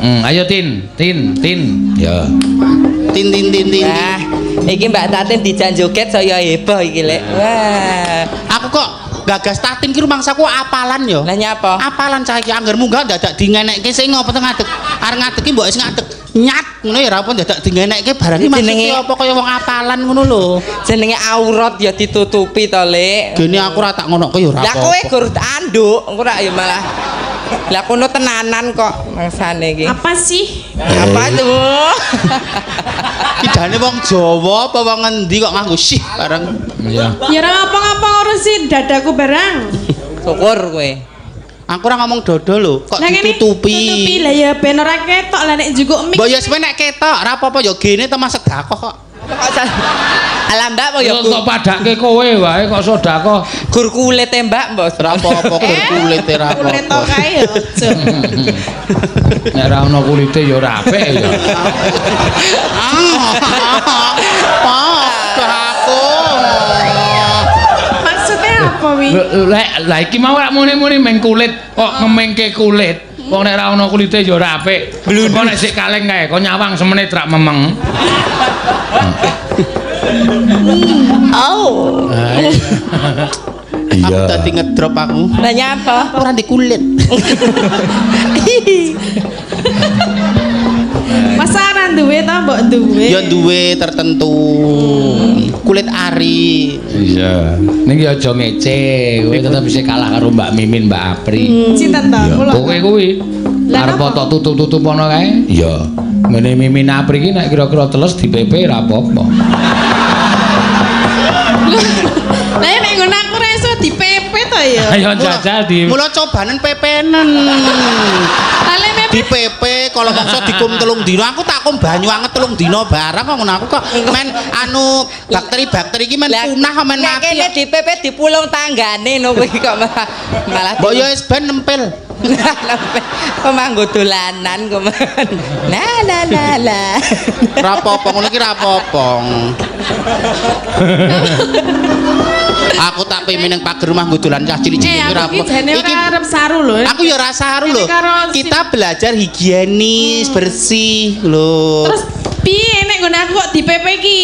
Ayo Tin. Ya. Tin. Wah, iki Mbak Tatin dijan joget saya heboh iki lek. Wah. Aku kok gagas Tatin ki rumangsaku apalan yo. Lah nyapa? Apalan cah iki angger munggah dadak dingenekke sing ngopo teng ngadeg. Arep ngadeg ki mbok wis ngadeg nyat ngono ya ora apa dadak dingenekke barang iki maksudnya apa kaya wong apalan ngono lho. Jenenge aurat ya ditutupi to, Lek. Gene aku ora tak ngono ya ora apa. Lah kowe gur anduk, engko ora ya malah. Lah kono tenanan kok mangsane iki. Apa sih? Apa tuh? Idane wong Jawa apa wong endi kok nganggo sih bareng. Iya. Ya ora apa-apa ngurusi dadaku barang. Syukur kowe. Aku ora ngomong dodo lho, kok ditutupi. Tutupi lah ya ben ora ketok lah nek njuguk mik. Mbok ya sampe nek ketok ora apa-apa ya gene teman sedekah kok. Alah Mbak kok ya kok padake kowe wae kok sedekah. Gur kulit Mbak mbok Ora apa-apa gur kulit ora apa. Kulit tok kae ya aja. Nek ora ono kulite ya ora apik ya. Aku. Maksudnya apa wi? Lah iki mau rak muni-muni meng kulit kok ngemengke kulit. Wong nek ora ono kulite ya ora apik. Kok nek sik kaleng kae kok nyawang semenit rak memeng. Oh. Aku tadi ngedrop aku. Lah nyapa? Ora di kulit. Masa ora duwe ta mbok duwe? Ya duwe tertentu. Kulit ari. Iya. Niki aja ngece, kowe tetep bisa kalah karo Mbak Mimin, Mbak Apri. Cinten ta kula. Kowe kuwi arep tok tutup-tutup ana kae? Iya. Ngene Mimin Apri iki nek kira-kira teles dipepe ora apa-apa. Lah nek ngono aku ora iso dipepe to ya. Ayo jajal di. Mula cobanen pepenen. Ale Di PP kalau mongso dikum 3 dina, aku tak kum banyu anget 3 dina barang kok ngono aku kok men anu bakteri-bakteri iki men punah men mati. Nek kene dipepet dipulung tanggane no kowe kok malah. Mbok yo wis ben nempel. Pemanggo dolanan kok. La. Rapopong ngono iki rapopong. Aku tak pengen ning pager rumah nggo dolan cah cilik-cilik iki Aku iki jane ora arep saru lho. Aku ya ora saru lho. Kita belajar higienis, bersih lho. Terus piye nek ngono aku kok dipepe iki?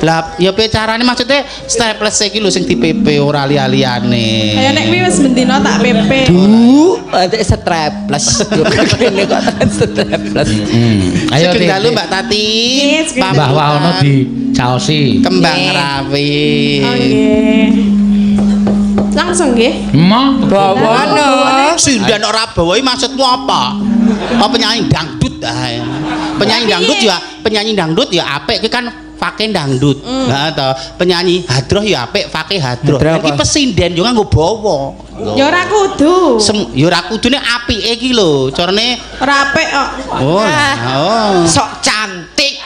Lah ya piye carane maksudnya staples iki lho sing dipepe ora li-liyane. Ayo nek kuwi wis bendina tak pepe. Ada straples. Kene kok straples. Ayo Dalu Mbak Tati. Mbah Wahono di caosi. Kembang rawi. Nggih. Langsung nggih. Bawono. Sindan ora bawa maksudmu apa? Apa penyanyi dangdut? Penyanyi dangdut ya apik iki kan pakai dangdut. Heeh to. Penyanyi hadroh ya apik pakai hadroh. Iki pesinden yo nganggo bawa. Ya ora kudu. Ya ora kudune apike iki lho. Carane Ora apik kok. Oh. Sok cantik.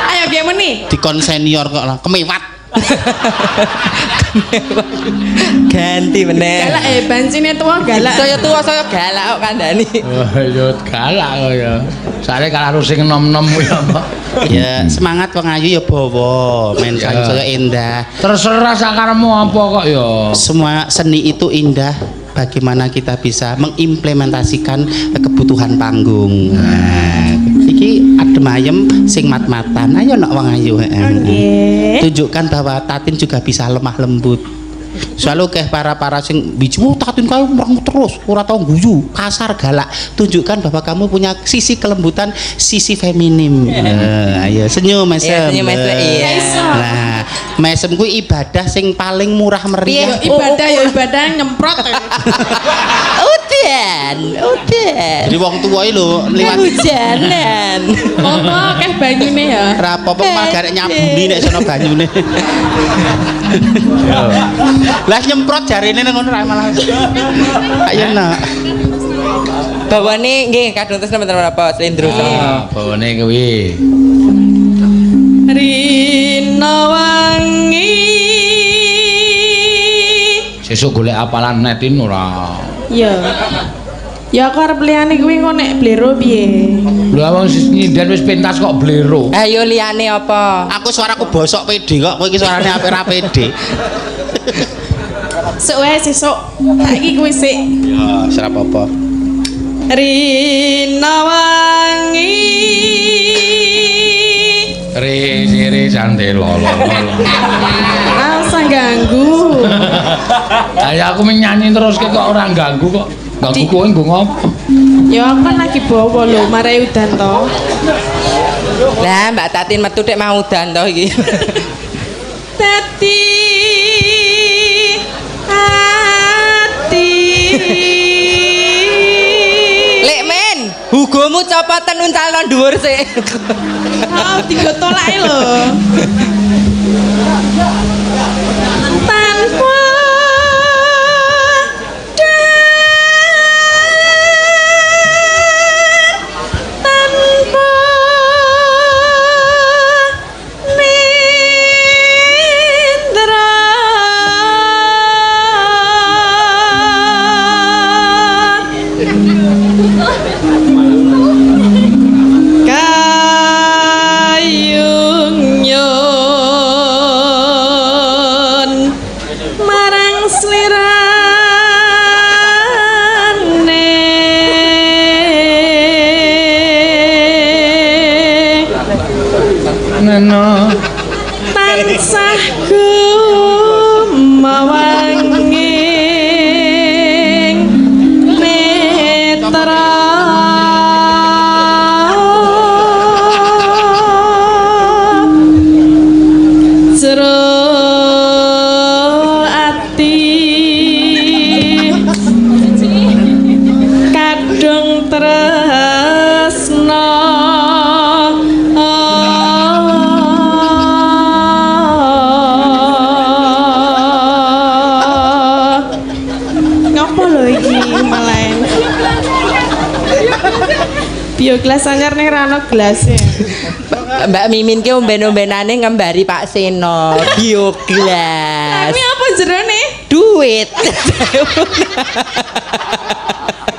Ayo nggih meni. Dikon senior kok lah kemewat. Ganti meneh. Galak bancine tua galak. Saya tua saya galak kok kandhani. Wah, ya galak kok ya. Sare karo sing enom-enom kuwi apa. Ya, semangat wong ayu ya bawa, men saya indah. Terserah sakaremu apa kok ya. Semua seni itu indah. Bagaimana kita bisa mengimplementasikan kebutuhan panggung. Nah, iki adem ayem sing mat-matan. Ayo nak wong ayu. Tunjukkan bahwa Tatin juga bisa lemah lembut. Selalu kayak para sing biju Tatin kayu merang terus ora tau guyu kasar galak. Tunjukkan bahwa kamu punya sisi kelembutan, sisi feminim. Ayo senyum mesem. Iya. Nah, mesem kuwi ibadah sing paling murah meriah. Ibadah ya ibadah nyemprot. Udan. Jadi wong tua iki lho liwat hujanan. Monggo akeh banyune ya. ora apa-apa malah garek nyabuni nek sono banyune. Lah nyemprot jarine nang ngono ra malah. Ayo nak. Bawane nggih kadung terus teman-teman apa Slendro. Bawane kuwi. Rina wangi. Sesuk golek apalan netin ora. Ya. Ya aku arep liyane kuwi kok nek blero piye? Lho wong nyindan wis pentas kok blero. Ayo liyane apa? Aku suaraku bosok pede kok, kowe iki suarane apik ra pede. Sesuk wae sesuk. Saiki kuwi sik. Ya, ora apa-apa. Rina wangi Siri Candelo. Asa ganggu. Ayo aku nyanyi terus kok ora ganggu kok. Ganggu kowe nggo ngopo? Ya aku kan lagi bawa lho marai udan to. Lah Mbak Tatin metu tek mau udan to iki. Dadi ati Lek men, hugomu copoten uncalno dhuwur sik. oh tiga tolake lho. Tanpa tansah gumawanging netra jero ati kadung tresna gelas anyar ning rano gelas e. Mbak Mimin ki omben-ombenane ngembari Pak Seno. Bioglas. Ini apa jerone? Duit.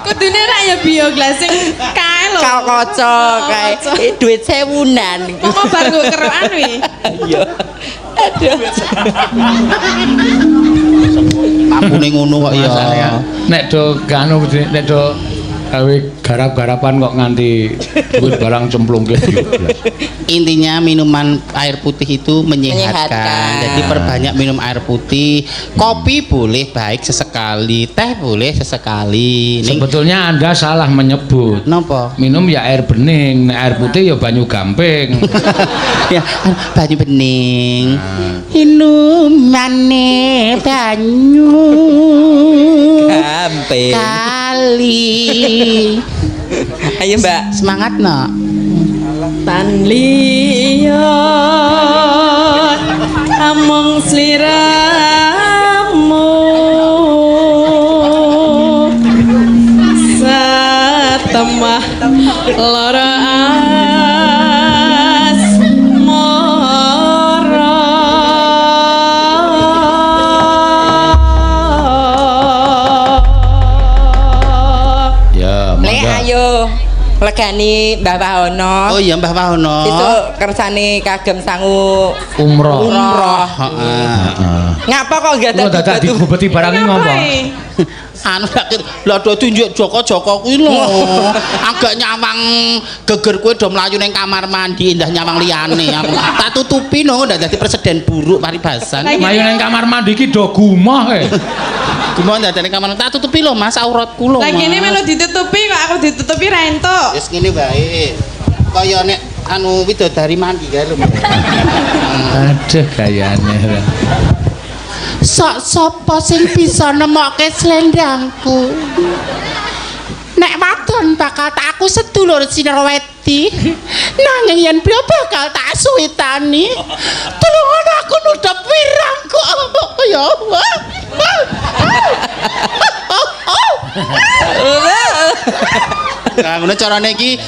Kudune ra ya bioglas sing kae lho. Kau kocok kae duit 1000-an. Kok bar nggo kerokan wi? Iya. Aduh. Papune ngono kok ya. Nek do ganu nek do gawe garap-garapan kok nganti duit barang cemplungke bioglas. Intinya minuman air putih itu menyehatkan. Jadi perbanyak minum air putih. Kopi boleh baik sesekali, teh boleh sesekali. Sebetulnya Anda salah menyebut. Napa? Minum ya air bening, nek air putih ya banyu gamping. Ya, banyu bening. Minumane banyu gamping. Kali. Ayo Mbak, semangat no. Tan liya among sliramu satemah lara asmara. Ya, monggo. Ayo legani Mbah Wahono. Oh iya Mbah Wahono. Itu kersane kagem sangu umroh. Heeh. Ngapa kok gak dadak digubeti barang iki ngopo? Anu lha do tunjuk Joko-Joko kuwi lho. Agak nyawang geger kowe do mlayu ning kamar mandi indah nyawang liyane. Tak tutupi no ndak dadi presiden buruk paribasan. Mlayu ning kamar mandi iki do gumoh e. Gumoh ndak dadi kamar tak tutupi lho Mas auratku lho. Lah kene melu ditutupi kok aku ditutupi ra entuk. Wis ngene wae. Kaya nek anu widodari mandi kae lho. Aduh gayane. Sok sapa sing bisa nemokke slendangku? Nek wadon bakal tak aku sedulur Sinraweti. Nanging yen beliau bakal tak suwitani. Tulungan aku nutup wirangku. Ya Allah. Nah, ngono carane iki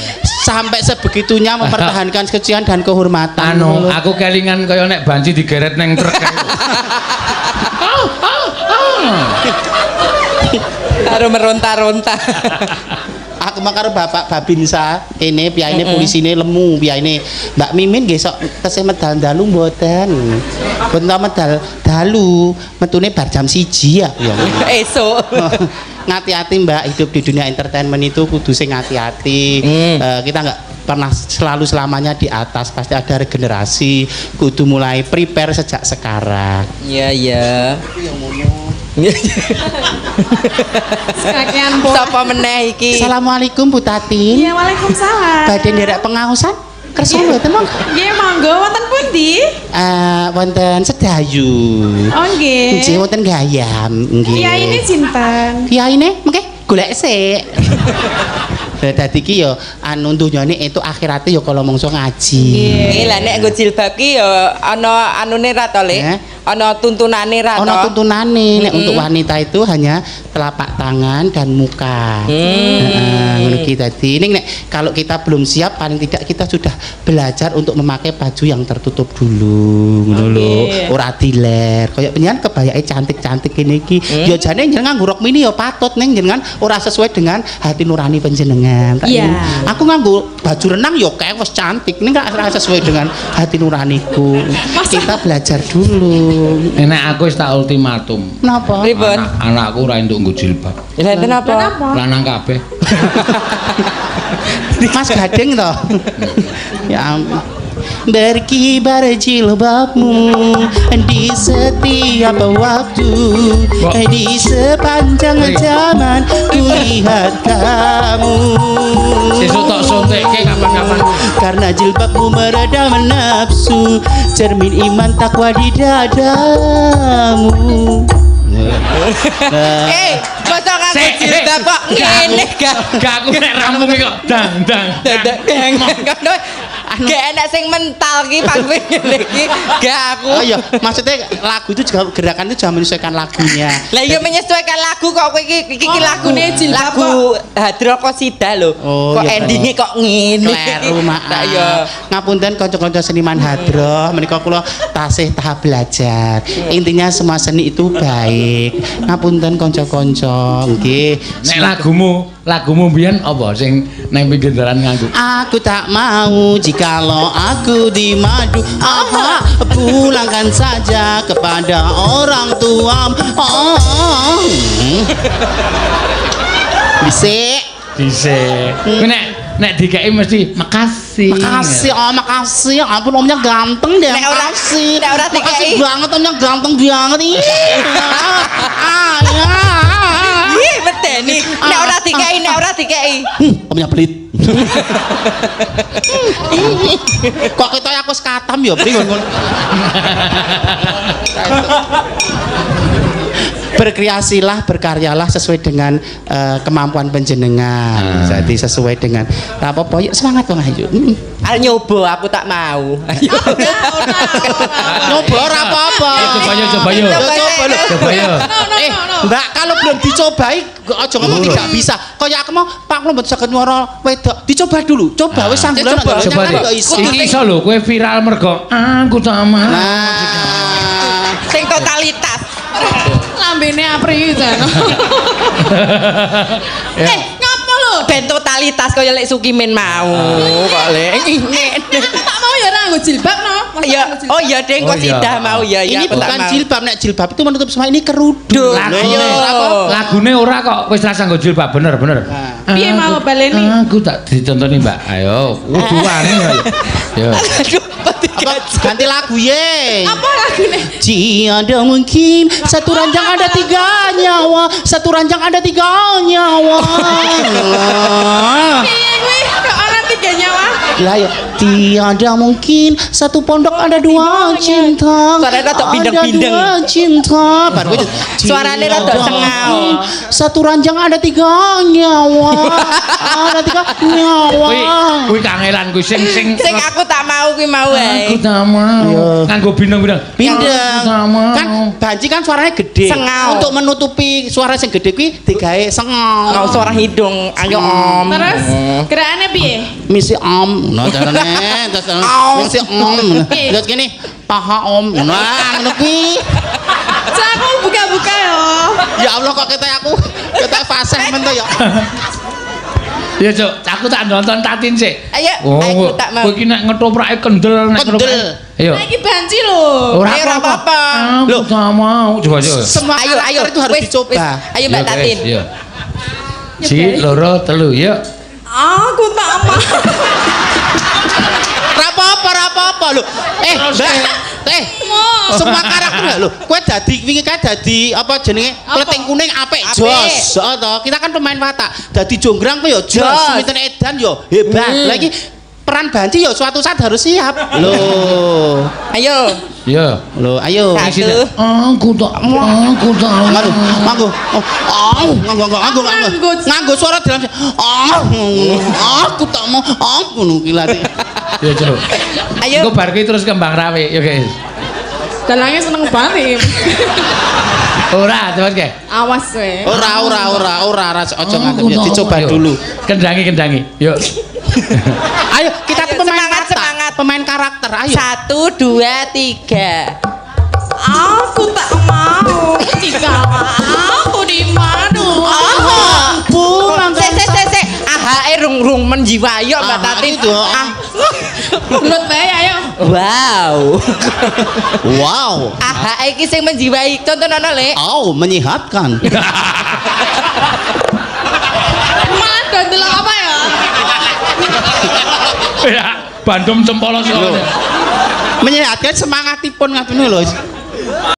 sampai sebegitunya mempertahankan kesucian dan kehormatan. Anu, aku kelingan kaya nek banci digeret neng truk. Karo meronta-ronta. Aku makaro Bapak Babinsa ini piyaine polisine lemu piyaine Mbak Mimin nggih sok tesih medal dalu mboten. Mboten medal dalu, metune bar jam 1 ya. Esuk. ngati-hati Mbak, hidup di dunia entertainment itu kudu sing ngati-hati. Kita nggak pernah selalu selamanya di atas, pasti ada regenerasi, kudu mulai prepare sejak sekarang. Iya. Sekakean po. Sapa meneh iki? Assalamualaikum Bu Tatin. Iya, waalaikumsalam. Badhe nderek pengaosan kersa mboten monggo. Nggih, monggo wonten pundi? Wonten Sedayu. Oh, nggih. Nggih wonten Gayam nggih. Iya, ini sinten? Kiyaine mengke golek sik. Dadi ki ya anu dunyane itu akhirate ya kala mangsa ngaji. Nggih, lah nek nggo jilbab ki ya ana anune ra to, Lek? Ana tuntunane ra to? Ana tuntunane nek untuk wanita itu hanya telapak tangan dan muka. Ngono ki dadi ning nek kalau kita belum siap paling tidak kita sudah belajar untuk memakai baju yang tertutup dulu ngono lho. Ora diler. Kayak penyan kebayake cantik-cantik kene iki. Ya jane jenengan nganggo rok mini ya patut ning jenengan ora sesuai dengan hati nurani panjenengan. Iya. Aku nganggo baju renang ya kayak wis cantik ning ora sesuai dengan hati nuraniku. Kita belajar dulu. Nek aku wis tak ultimatum. Napa? Pripun? Anakku ora entuk nggo jilbab. Lah enten apa? Lanang kabeh. Mas Gading toh. Ya ampun. Berkibar jilbabmu di setiap waktu, di sepanjang zaman kulihat kamu. Sesuk tok sontekke kapan-kapan. Karena jilbabmu meredam nafsu, cermin iman takwa di dadamu. Masa nganggo jilbab kok ngene gak? Gak aku nek rampung kok dang. Gak enak sing mental ki panggung ngene iki. Gak aku. Oh iya, maksudnya lagu itu juga gerakan itu jangan menyesuaikan lagunya. Lah iya menyesuaikan lagu kok kowe iki lagune jilbab lagu Hadro Qasidah lho. Kok endinge kok ngene. Kleru maaf. Lah iya. Ngapunten kanca-kanca seniman hadroh, menika kula tasih tahap belajar. Intinya semua seni itu baik. Ngapunten kanca-kanca, nggih. Nek lagumu mbiyen apa sing nang pinggir dalan nganggo? Aku tak mau jikalau aku dimadu. Pulangkan saja kepada orang tua. Dhisik. Nek dikeki mesti makasih. Makasih. Ampun omnya ganteng deh. Nek ora dikeki banget omnya ganteng banget. Ih, medeni. Nek ora dikeki. Omnya pelit. Kok kita aku sekatam ya, Pri ngono. Berkreasilah, berkaryalah sesuai dengan kemampuan panjenengan. Jadi sesuai dengan apa-apa yuk semangat wong ayo. Nyoba aku tak mau. Nyoba ora apa-apa. Coba yo. Mbak, kalau belum dicobai aja ngomong tidak bisa. Kayak aku mau Pak kula mboten saged nyuara wedok. Dicoba dulu. Coba wis sanggulan coba iki iso lho kowe viral mergo aku sama. Sing totalitas. Lambene apri itu. Ngapa lho? Ben totalitas kaya lek Sukimin mau. Kok lek Tak mau ya ora nggo jilbab no. Ya, oh iya Deng Qasidah mau ya. Ini bukan jilbab, nek jilbab itu menutup semua, ini kerudung. Lagune ora kok wis rasa nggo jilbab bener. Piye mau baleni? Aku tak ditontoni Mbak. Ayo, uduane ayo. Yo. Ganti lagu ye. Apa lagune? Tiada mungkin satu ranjang ada 3 nyawa, satu ranjang ada 3 nyawa. Piye kuwi? Kok ana 3 nyawa? Lah ya, tiada mungkin satu pondok ada 2 cinta. Suaranya rada bindeng-bindeng. Ada 2 cinta. Baru Suaranya rada sengau. Satu ranjang ada 3 nyawa. Ada 3 nyawa. Kuwi kangelan kuwi sing aku tak mau kuwi mau wae. Aku tak mau. Nganggo bindeng-bindeng. Bindeng. Kan banci kan suaranya gede. Sengau. Untuk menutupi suara sing gede kuwi digawe sengau. Mau suara hidung. Ayo Om. Terus gerakane piye? Misi Om, no carane, terus misi Om. Terus gini, paha Om. Nah, ngono kuwi. Aku buka-buka yo. Ya Allah kok kita fasih men to ya. Ya Cuk, aku tak nonton Tatin sik. Ayo, aku tak mau. Kowe iki nek ngetoprake kendel nek Ayo. Nah, iki banci lho. Ora apa-apa. Lho, tak mau. Coba. Semua ayo itu harus dicoba. Ayo Mbak Tatin. Iya. 1 2 3 yuk. Aku tak mau. Apa-apa lho. Mbak. Semua karakter lho. Kowe dadi wingi kae dadi apa jenenge? Kleting kuning apik jos. Heeh to. Kita kan pemain watak. Dadi jonggrang kowe ya jos. Sinten edan ya hebat. Lagi peran banci ya suatu saat harus siap. Loh. Ayo. Iya. Loh, ayo. Satu. Aku tak. Manggo. Nganggo suara dalam. Aku tak mau. Ngono ki lati. Ya, Cuk. Ayo. Engko bar ki terus kembang rawe, ya guys. Dalangnya seneng banget. Ora, cepet ke. Awas we. Ora aja ngadep ya dicoba dulu. Kendangi. Yuk. Ayo, kita tuh pemain semangat, watak, semangat. pemain karakter. Ayo. 1 2 3. Aku tak mau. Jika aku di mana? Bu, Se. Ahae rung menjiwayok Mbak Tati. Itu. Lut bae ayo. Wow. Ahae iki sing menjiwai. Tontonono Le. Oh, menyehatkan. Mana delok apa ya? Ya, bandum cempolo soalnya. Menyehatkan semangatipun ngoten lho.